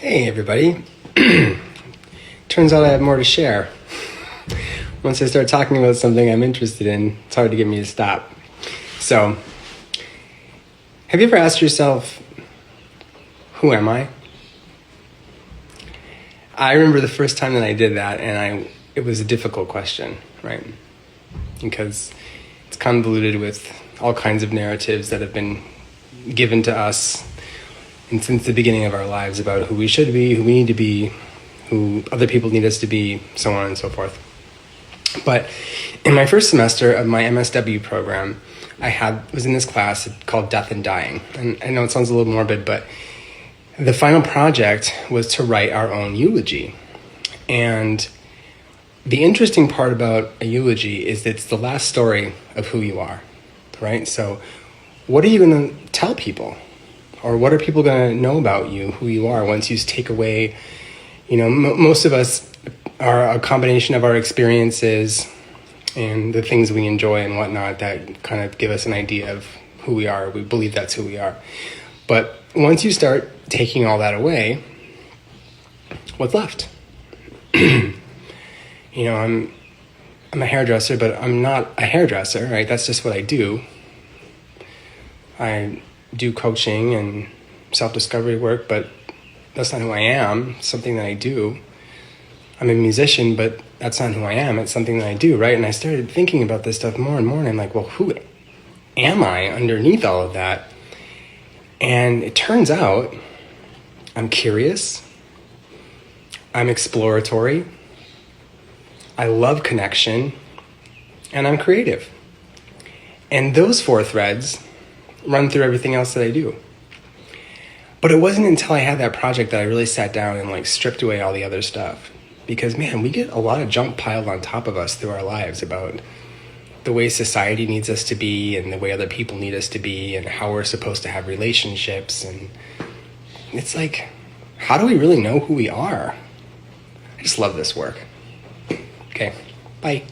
Hey everybody. Turns out I have more to share. Once I start talking about something I'm interested in, it's hard to get me to stop. So, have you ever asked yourself, who am I? I remember the first time that I did that, and it was a difficult question, right? Because it's convoluted with all kinds of narratives that have been given to us and since the beginning of our lives about who we should be, who we need to be, who other people need us to be, so on and so forth. But in my first semester of my MSW program, was in this class called Death and Dying. And I know it sounds a little morbid, but the final project was to write our own eulogy. And the interesting part about a eulogy is it's the last story of who you are, right? So what are you going to tell people? Or what are people going to know about you, who you are, once you take away, most of us are a combination of our experiences and the things we enjoy and whatnot that kind of give us an idea of who we are. We believe that's who we are. But once you start taking all that away, what's left? I'm a hairdresser, but I'm not a hairdresser, right? That's just what I do. I do coaching and self-discovery work, but that's not who I am. It's something that I do. I'm a musician, but that's not who I am. It's something that I do, right? And I started thinking about this stuff more and more, and I'm like, well, who am I underneath all of that? And it turns out I'm curious, I'm exploratory, I love connection, and I'm creative. And those four threads run through everything else that I do. But it wasn't until I had that project that I really sat down and stripped away all the other stuff. Because man, we get a lot of junk piled on top of us through our lives about the way society needs us to be and the way other people need us to be and how we're supposed to have relationships. And it's like, how do we really know who we are? I just love this work. Okay, bye.